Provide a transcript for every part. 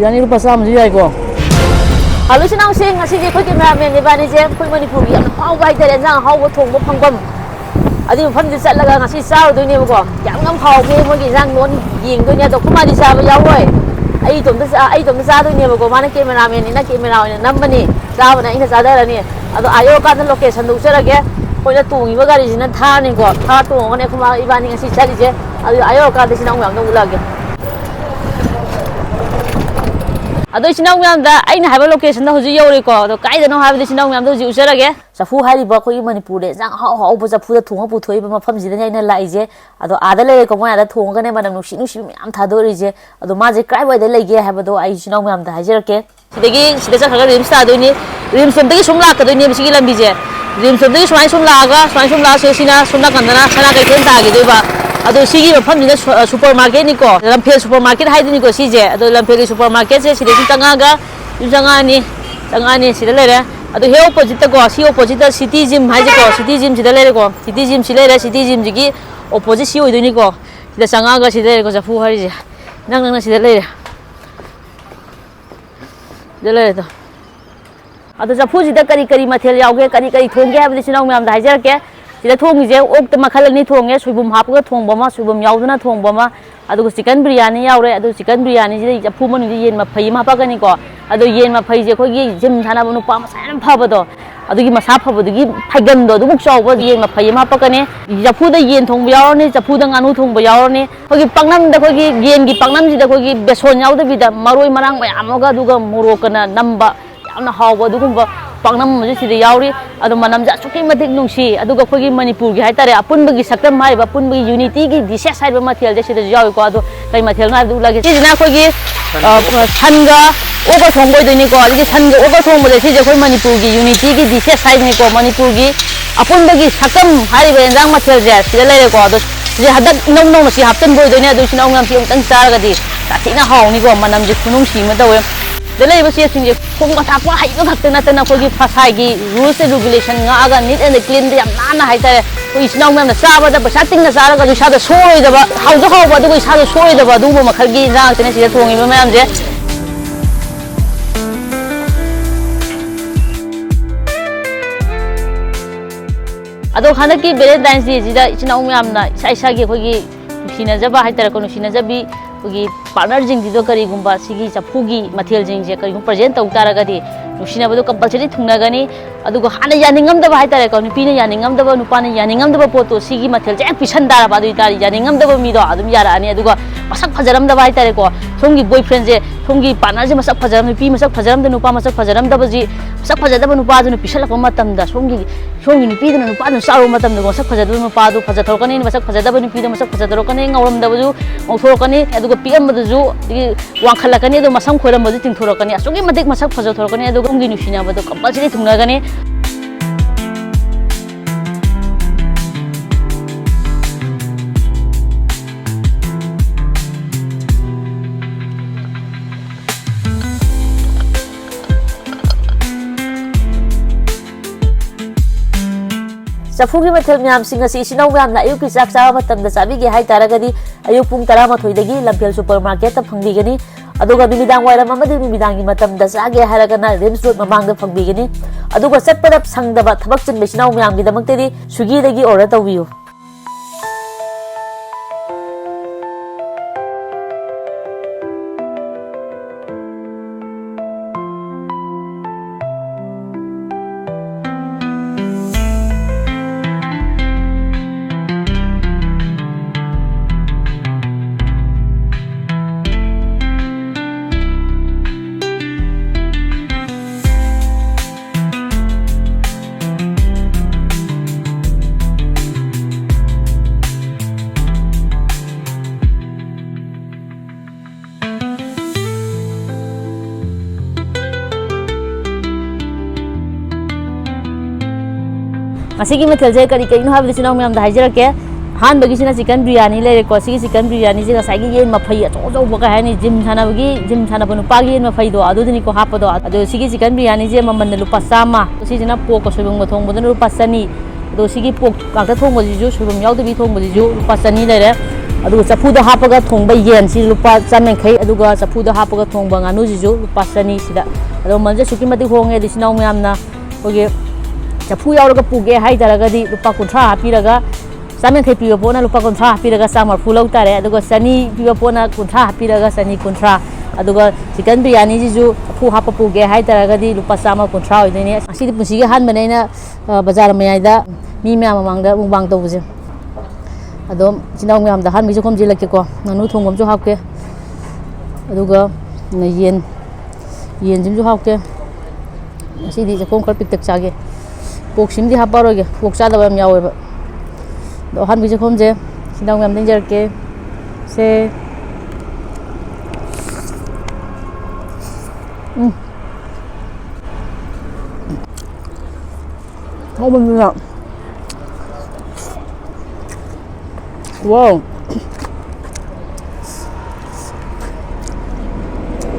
biryani lupa sama sih ya kok. Halo senang sih ngasih dia kau kena main di bani je, kau Manipur yang hau baik dari jang hau betung berpangkom. Adi pun di sana laga ngasih sahur tu ni kok. Yang ngam hau ke mungkin jang non ying tu ni tu kuma di sana jauh. Ai tu sah tu ni kok mana kamera main ni nak kamera ni nama ni sahur ni ini sadar ni. Ado ayo kan location tu usah lagi. Kau dah tunggu ibu gari sini thar ni kok. Thar tu orang ni kuma iban ni ngasih cari je. Ado ayo kan di sini orang tu lagi. Ado sinau myam da aina haba location da hoji yori ko do kai da no haba sinau myam do ji usara ge safu hari ba ko Manipur de jang hau bo safu da thunga pu thoi ba mafam ji da ne na lai je ado ada le ko mo ada thung ga ne manam nu sinu myam tha do ri je ado ma je kai boy da lai ge haba do ai sinau myam da hajer ke sidagi sida khaga rim sta do ni rim som de sum la ka do ni bisi lambi je rim som de sum la ga sum la se sina sum la kan na sana kai ten ta ge do ba ado sigi mafam ni supermarket ni ko lampel supermarket hai ni ko si je ado lampel supermarket se sida tanga ni sida le re ado he opposite ko si opposite city gym hai je ko city gym sida le re ko city gym si le re city gym ji gi opposite si oi do ni ko sida sanga ga sida le ko safu hari je nang sida le re de le to ado safu sida kari mathel yauge kari thong ge ha bi sinau myam da hai jar ke sida thong je ok ta makhal ni thong ge suibum hap ga thong ba ma suibum yaw na thong ba ma adu chicken biryani yaw re adu chicken biryani ji japu manu ji yen ma phai ma pa ga ni ko adu yen ma phai je khoi gi jim thana bu nu pa ma san pha ba do adu gi masa pha bu gi phaigan do du buk chaw ba yen ma phai ma pa ka ne japu da yen thong ba yaw ni japu da nganu thong ba yaw ni khoi gi pangnam da khoi gi yen gi pangnam ji da khoi gi beson yaw da bi da maroi marang ma am ga du ga morok na namba yamna haw ba du gum ba pangnam ji sida yauri adu manam ja chuki madik nungsi adu ga khoi gi Manipur gi haitare apun bagi saktam hai ba pun bagi unity gi dishes hai ba mathel je sida yawi ko adu kai mathel na du lagi ji na khoi gi sanga oga thong boi dini ko ali sanga oga thong bole si je khoi Manipur gi unity gi dishes hai ni ko Manipur gi apun bagi saktam hai ba enjang mathel je sida le ko adu je hadak nong nong si hapten boi dini adu sinau ngam piong tang sar ga di ta thina haw ni ko manam ji khunung si ma dawe Delay basi singe kung matapwa hay ko hakte natin na kogi pasay gi rules and regulation nga aga neat and clean di am nana hay tare ko isnaw ngam na saba da basa ting na sara ga du sada soy da ba how do how ba du ko sada soy da ba du mo makhal gi na tene sida thongi ba mayam je ado khana ki Valentines di sida isnaw ngam na sai sa gi kogi sina jaba hay tare ko sina jabi kogi partner jing di do kari gumba sigi chapugi mathel jing je kari gum present tau taraga di nusina badu compulsory thungna gani adugo hana yaningam da hai tare ko nupi ne yaningam da nupa ne yaningam da poto sigi mathel je pisan dara ba du tari yaningam da mi do adum yara ani adugo masak phajaram da hai tare ko thongi boyfriend je thongi partner je masak phajaram nupi masak phajaram da nupa masak phajaram da ji masak phajada ba nupa ju pisal ko matam da songi nupi da nupa nu saru matam da masak phajada nupa du phajada thorkani masak phajada ba nupi da masak phajada rokani ngauram da ju ngthorkani adugo piam da ju wangkhalakani do masam khoram ba ju tingthorkani asungi madik masak phajada thorkani adugo ngi nusina ba do compulsory thungna gani Safugi mathel myam singa si sinau myam na ayuk ki sak sa matam da sabi gi hai taragadi ayuk pung 13 dagi lampel supermarket ta phangbi gani aduga bimidang wairam amadi bimidang gi matam da sage haragana Rims Road mamang da phangbi gani aduga satpadap sangdaba thabak chin sinau myam gi damak tedi Swiggy dagi order tawiyo Masih mathel je kari kai no habdi sinau myam da hajar ke han bagi sina chicken biryani le ko sigi chicken biryani je sai gi yen ma phai a cho ba ka hani gym thana banu pa gi yen ma phai do adu ni ko hap do adu sigi chicken biryani je mamman lupa sama si jina po ko subung thong bodan lupa sani do sigi po ka ta thong bo ji ju subum yaw de bi thong bo ji ju lupa sani le re ꯑꯗꯨꯒ ꯆꯐꯨꯗ ꯍꯥꯞꯄꯒ ꯊꯣꯡꯕ ꯌꯦꯟꯁꯤ ꯂꯨꯄꯥ 150 ꯑꯗꯨꯒ ꯆꯐꯨꯗ ꯍꯥꯞꯄꯒ ꯊꯣꯡꯕ ꯉꯥꯅꯨꯁꯤꯁꯨ ꯂꯨꯄꯥ 100 ꯁꯤꯗ ꯑꯗꯣ ꯃꯃꯜꯁꯦ ꯑꯁꯨꯛꯀꯤ ꯃꯇꯤꯛ ꯍꯣꯡꯉꯦ ꯑꯗꯨ ꯏꯆꯤꯟ ꯏꯅꯥꯎ ꯃꯌꯥꯝꯅ ꯑꯩꯈꯣꯏꯒꯤ ꯆꯐꯨ ꯌꯥꯎꯔꯒ ꯄꯨꯒꯦ ꯍꯥꯏꯇꯥꯔꯒꯗꯤ ꯂꯨꯄꯥ 50 ꯍꯥꯞꯄꯤꯔꯒ 150 ꯄꯤꯕ ꯄꯣꯠꯅ ꯂꯨꯄꯥ 50 ꯍꯥꯞꯄꯤꯔꯒ 140 ꯂꯧ ꯇꯥꯔꯦ ꯑꯗꯨꯒ 100 ꯄꯤꯕ ꯄꯣꯠꯅ 50 ꯍꯥꯞꯄꯤꯔꯒ 150 ꯑꯗꯨꯒ ꯆꯤꯀꯟ ꯕꯤꯔꯌꯥꯅꯤꯁꯤꯁꯨ ꯆꯐꯨ ꯍꯥꯞꯄ ꯄꯨꯒꯦ ꯍꯥꯏꯇꯥꯔꯒꯗꯤ ꯂꯨꯄꯥ 150 ꯑꯣꯏꯗꯣꯏꯅꯦ ꯑꯁꯤꯗꯤ ꯄꯨꯟꯁꯤꯒꯤ ꯑꯍꯥꯟꯕꯅꯦ ꯑꯩꯅ ꯕꯖꯥꯔ ꯃꯌꯥꯏꯗ ꯃꯤ ꯃꯌꯥꯝ ꯃꯃꯥꯡꯗ ꯃꯨꯛꯕꯥꯡ ꯇꯧꯕꯁꯦ ꯑꯗꯣ ꯏꯆꯤꯟ ꯏꯅꯥꯎ ꯃꯌꯥꯝꯗ ꯑꯍꯥꯟꯕꯒꯤꯁꯨ ꯈꯣꯝꯖꯤꯜꯂꯛꯀꯦꯀꯣ ꯉꯥꯅꯨ ꯊꯣꯡꯕ ꯑꯃꯁꯨ ꯍꯥꯞꯀꯦ ꯑꯗꯨꯒ ꯌꯦꯟꯁꯤꯃꯁꯨ ꯍꯥꯞꯀꯦ ꯉꯁꯤꯗꯤ ꯆꯥꯛꯈꯣꯝ ꯈꯔ ꯄꯤꯛꯇꯛ ꯆꯥꯒꯦ ꯄꯣꯛꯁꯤꯃꯗꯤ ꯍꯥꯞꯄꯔꯣꯏꯒꯦ ꯄꯣꯛ ꯆꯥꯗꯕ ꯌꯥꯝ ꯌꯥꯎꯋꯦꯕ ꯑꯗꯣ ꯑꯍꯥꯟꯕꯒꯤ ꯆꯥꯛꯈꯣꯝꯁꯦ ꯏꯆꯤꯟ ꯏꯅꯥꯎ ꯃꯌꯥꯝ ꯅꯤꯡꯖꯔꯛꯀꯦ ꯁꯦ 하모니야. 와우.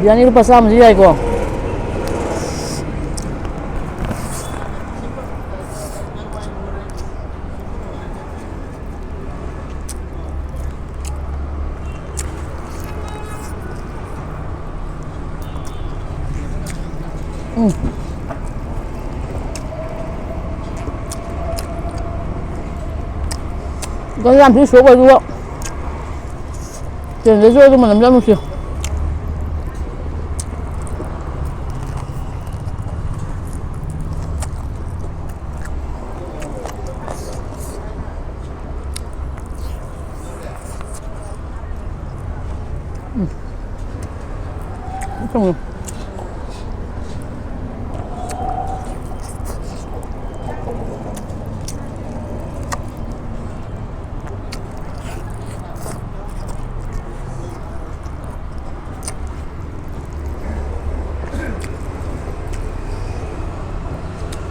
미안해 루파 싸움이야 이거. Con làm tí số vào luôn ạ. Tiền giấy rơi cho mình làm ra một chiều. Không rồi.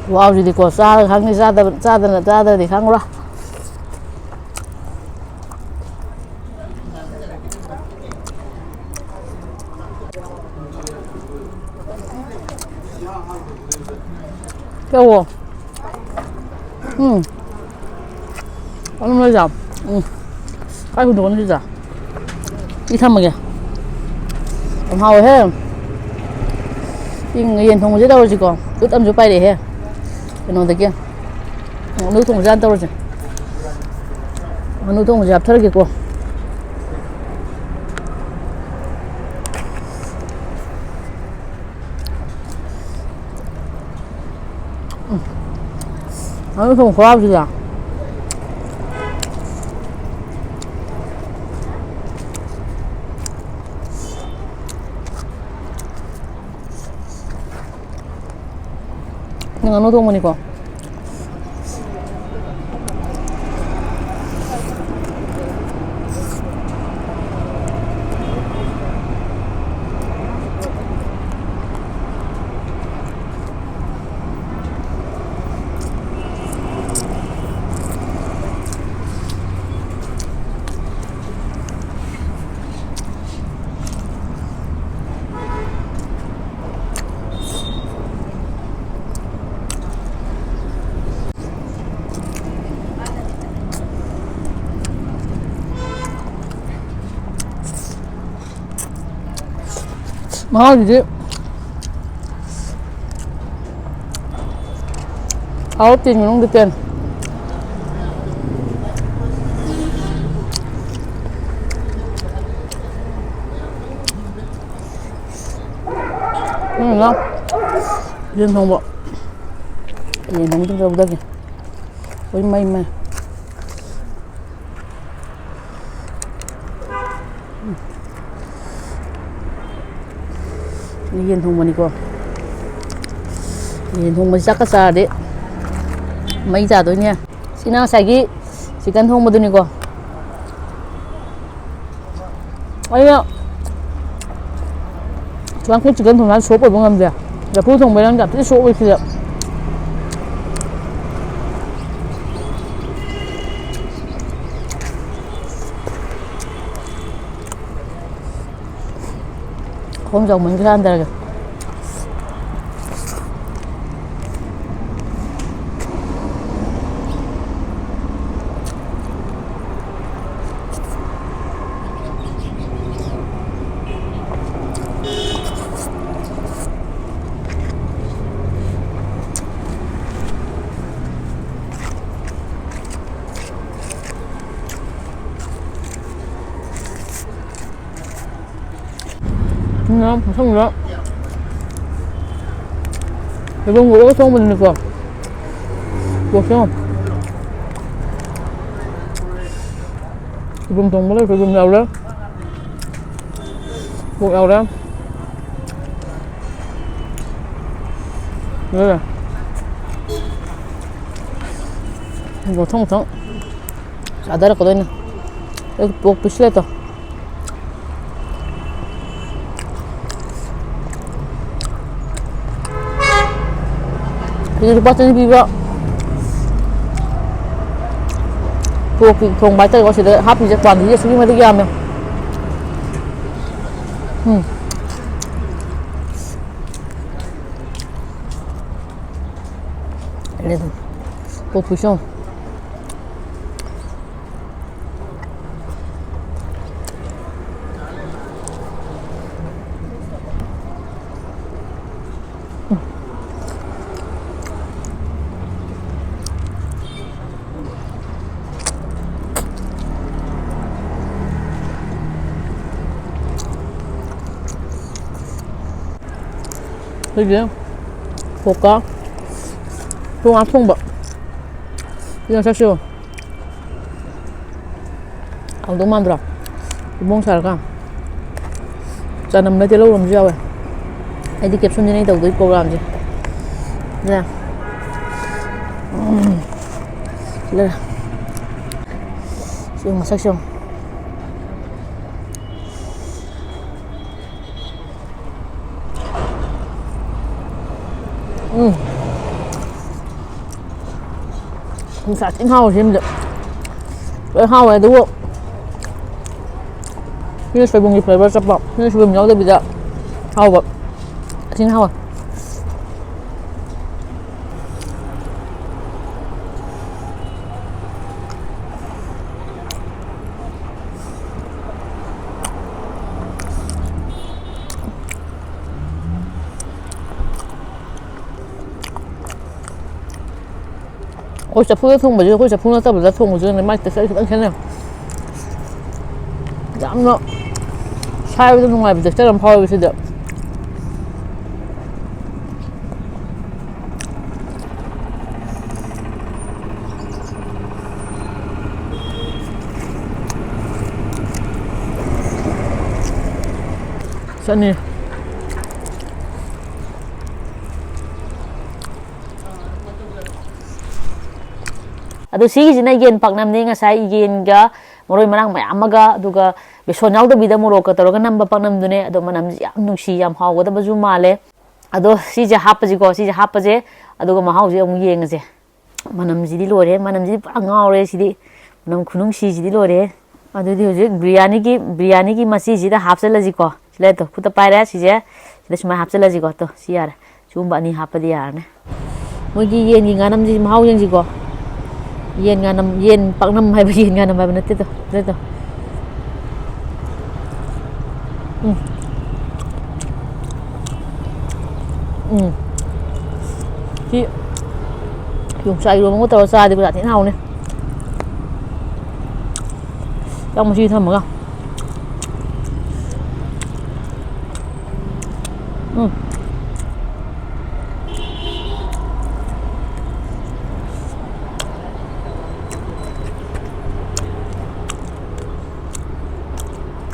Wow, gì thì có xa kháng thì ra thì kháng ra. Kêu Ăn nơi giảm. Cái hồn đồ nó đi giả. Đi thăm mà kìa. Còn hào hết. Đi nghiền thùng dưới đâu rồi chỉ còn. Ướt âm dưới bay để hết. Cái nồi thế kia. Nước thùng gian đâu rồi. Nước thùng dạp thất kìa cô. Nước thùng khoa gì à? Nhưng mà nó thùng mà đi cô. gì áo tiền mình không được tiền lắm riêng không bộ nhìn không trong đâu kìa với mây mà Yên thùng mình cô Yên thùng mình chắc cái xa đấy mấy giờ tôi nha xin nào xài cái chỉ cần thùng một đôi này cô ấy ạ chúng ăn cũng chỉ cần thùng ăn số của bông ngầm gì à giờ phun thùng mấy lần gặp cái số với kia không dòng mình cứ ăn ra kìa Nó không nữa. Cái bông gỗ xong mình được rồi. Buộc xong. Cái bông xong mới cái bông đầu đó. Buộc đầu đó. Đây rồi. 이거 통통 잘 달았거든요. 여기 꼭 부실했다. 이거 빠진 비벼. 꼭 통 말때 것이 돼. 합 이제 관 이제 수기 말되게 하면. 그래도 꼭 부셔. 그지? 볼까? 통 안 통봐. 그냥 샷쇼. 너무 만들어. 몽 살까? 자, 남매 들어 오면 좋아. 애들 캡순이 더 더 있고 그러지. 자. 그래. 지금 마삭쇼. Xả chín hao thêm được. Cái hao này đúng không? Cái xoay bông nhịp này bao sắp bọc. Cái xoay bông nhau đây bây giờ. Hao vậy. Chín hao à? ôi chả phun thông mà chứ ôi chả phun nó tao ra thông mà chứ này mai sẽ thế nào giảm nó sai với trong ngoài bây giờ chắc làm thôi bây giờ Sunny. Adu sigisina yen paknam ni ngasai yen ga moroi manang mayam ga aduga beson yaw da bida morok ka toroga namba paknam dune adu manam yam nungsi yam haw da baju male adu si ja hapaji go si ja hapaje aduga mahaw je amu yeng je manam ji di lore manam ji pa ngawre si di manam khunung si ji di lore adu di hoje biryani ki masi ji da hapsela ji ko sile to kuta paira si je sile suma hapsela ji ko to si yar chumba ni hapadi yar ne mogi yen gi nganam ji mahaw yeng ji ko yen nganam yen paknam hai yen nganam hai nate to to chị dùng xoay luôn có tàu xa thì có thế nào này trong một chi thầm không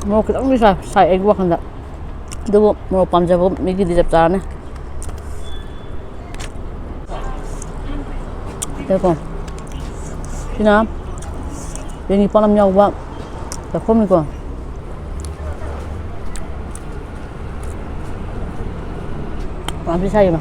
mau kita bisa saya gua kan tak itu mau pamjab miki di Chabda ne देखो ना ये नहीं पालम जाओ बा देखो मेरे को आप भी सही बा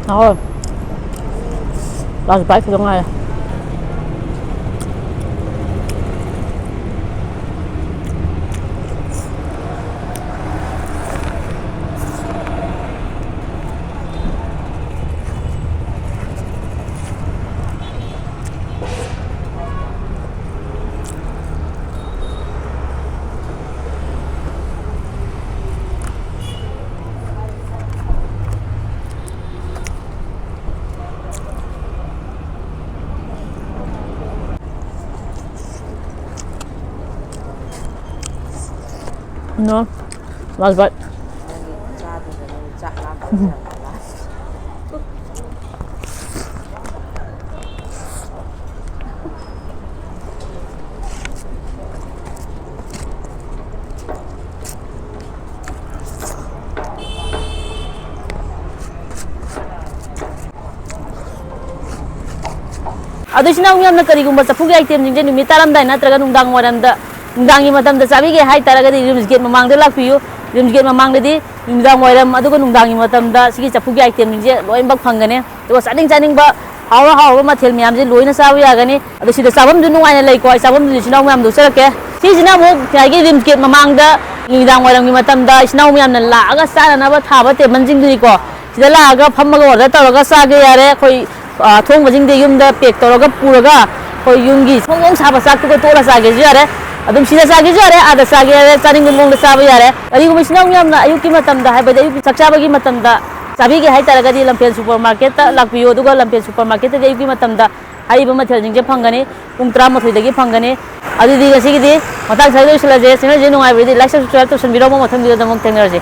thôi làm bát trong này No, last bite. Additional yam na karigumba sa pugi item jingje numi taram dai na traga nungdang waramda nungdangi matam da sabi ge hai taraga di rooms gate mamang de lakpiyu rooms gate mamang de di nungdang waram aduga nungdangi matam da sigi sa pugi item jingje loin bak phangane to saning saning ba hawa hawa mathel myam je loina sabu yagani adu sida sabam du nungai lai ko sabam du sinau myam du sarake si jina mo kai rooms gate mamang da nungdang waram gi matam da sinau myam na la aga sana na ba thaba te manjing du ko sida la aga phammaga order taraga sa ge yare khoi thong bajing de yum da pek toroga puraga koi yungi songong saba sak to tola sage jare adum sida sage jare ada sage yare taring mong da saba yare ari gum sinau yam na ayuki matam da haibada ayuki sakchaba gi matam da sabi ge hai taraga di lampen supermarket ta lakpiyo duga lampen supermarket de ayuki matam da ai ba mathel jingje phangani pung 13 dagi phangani adi di ga sigi di matang sai do sila je sinal je nungai bi di like subscribe to san video mo matham video da mong tengner je